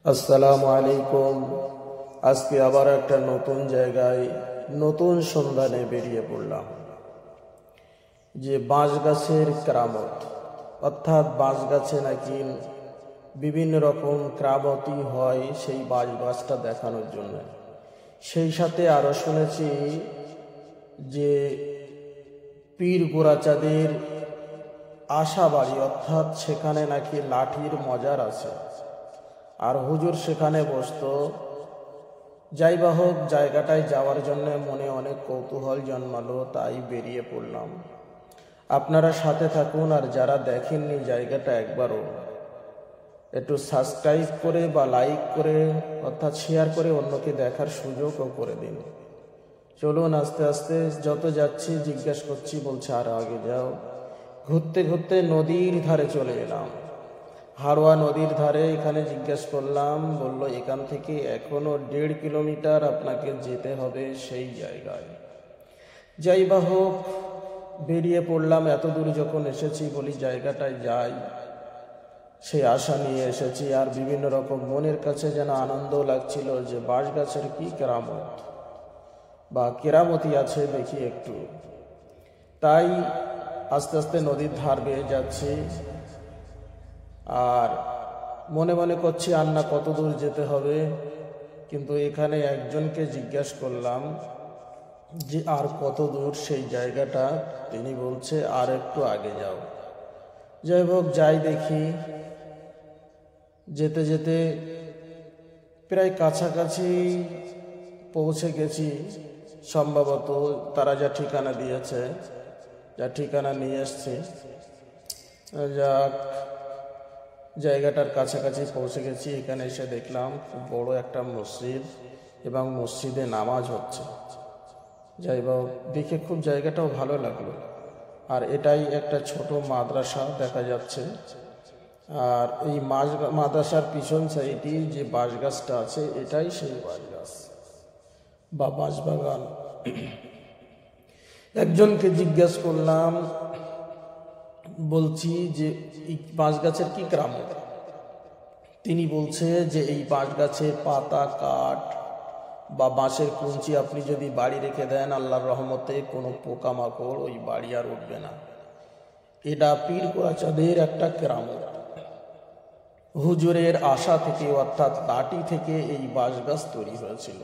আসসালামু আলাইকুম। আজকে আবার একটা নতুন জায়গায় নতুন সন্ধানে বেরিয়ে পড়লাম। যে বাঁশ গাছের কেরামত, অর্থাৎ বাঁশ গাছে নাকি বিভিন্ন রকম কেরামতি হয়, সেই বাঁশ গাছটা দেখানোর জন্য। সেই সাথে আরও শুনেছি যে পীর গোরাচাঁদের আশাবাড়ি, অর্থাৎ সেখানে নাকি লাঠির মজার আছে, আর হুজুর সেখানে বসতো। যাই বা হোক, জায়গাটায় যাওয়ার জন্য মনে অনেক কৌতূহল জন্মালো, তাই বেরিয়ে পড়লাম। আপনারা সাথে থাকুন, আর যারা দেখেননি জায়গাটা একবারও একটু সাবস্ক্রাইব করে বা লাইক করে, অর্থাৎ শেয়ার করে অন্যকে দেখার সুযোগও করে দিন। চলুন আস্তে আস্তে, যত যাচ্ছি জিজ্ঞাসা করছি, বলছে আর আগে যাও। ঘুরতে ঘুরতে নদীর ধারে চলে এলাম, হারোয়া নদীর ধারে। এখানে জিজ্ঞেস করলাম, বলল এখান থেকে এখনো 1.5 কিলোমিটার আপনাকে যেতে হবে সেই জায়গায়। যাই বা হোক, বেরিয়ে পড়লাম। এত দূর যখন এসেছি, বলি জায়গাটায় যাই, সেই আশা নিয়ে এসেছি। আর বিভিন্ন রকম মনের কাছে যেন আনন্দ লাগছিল যে বাঁশ গাছের কি কেরামত বা কেরামতি আছে, দেখি একটু। তাই আস্তে আস্তে নদীর ধার বেয়ে যাচ্ছি, আর মনে মনে করছি আর না কত দূর যেতে হবে। কিন্তু এখানে একজনকে জিজ্ঞাসা করলাম যে আর কত দূর সেই জায়গাটা। তিনি বলছে আর একটু আগে যাও। যাই হোক, যাই দেখি। যেতে যেতে প্রায় কাছাকাছি পৌঁছে গেছি সম্ভবত। তারা যা ঠিকানা দিয়েছে, যা ঠিকানা নিয়ে এসছে, যাক, জায়গাটার কাছাকাছি পৌঁছে গেছি। এখানে এসে দেখলাম খুব বড় একটা মসজিদ, এবং মসজিদে নামাজ হচ্ছে। যাই হোক, দেখে খুব জায়গাটাও ভালো লাগলো। আর এটাই একটা ছোট মাদ্রাসা দেখা যাচ্ছে। আর এই মাদ্রাসার পিছন সাইডে যে বাঁশ গাছটা আছে, এটাই সেই বাঁশ গাছ বা বাঁশ বাগান। একজনকে জিজ্ঞেস করলাম, বলছি যে এই বাঁশ গাছের কি কেরামত। তিনি বলছে যে এই বাঁশ গাছের পাতা, কাঠ বা বাঁশের কুঞ্চি আপনি যদি বাড়ি রেখে দেন, আল্লাহর রহমতে কোনো পোকামাকড় ওই বাড়ি আর উঠবে না। এটা পীর গোরাচাঁদের একটা কেরামত। হুজুরের আশা থেকে, অর্থাৎ লাঠি থেকে এই বাঁশ গাছ তৈরি হয়েছিল।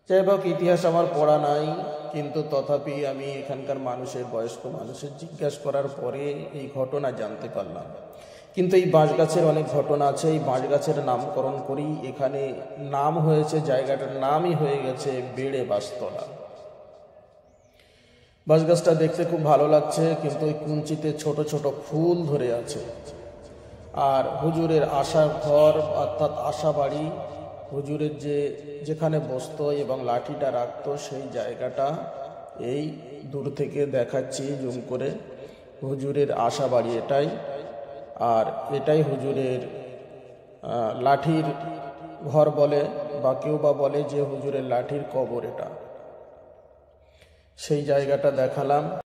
যাই হোক, ইতিহাস আমার পড়া নাই, কিন্তু তথাপি আমি এখানকার মানুষের, বয়স্ক মানুষের জিজ্ঞাসা করার পরে এই ঘটনা জানতে পারলাম। কিন্তু এই বাঁশ গাছের অনেক ঘটনা আছে। এই বাঁশ গাছের নামকরণ করি, এখানে নাম হয়েছে, জায়গাটার নামই হয়ে গেছে বেড়ে বাঁশতলা। বাঁশ গাছটা দেখতে খুব ভালো লাগছে, কিন্তু ওই কুঞ্চিতে ছোট ছোট ফুল ধরে আছে। আর হুজুরের আশার ঘর, অর্থাৎ আশা বাড়ি, হুজুরের যেখানে বসতো এবং লাঠিটা রাখতো, সেই জায়গাটা এই দূর থেকে দেখাচ্ছি জুম করে। হুজুরের আশা বাড়ি এটাই। আর এটাই হুজুরের লাঠির ঘর বলে, বা কেউ বা বলে যে হুজুরের লাঠির কবর এটা। সেই জায়গাটা দেখালাম।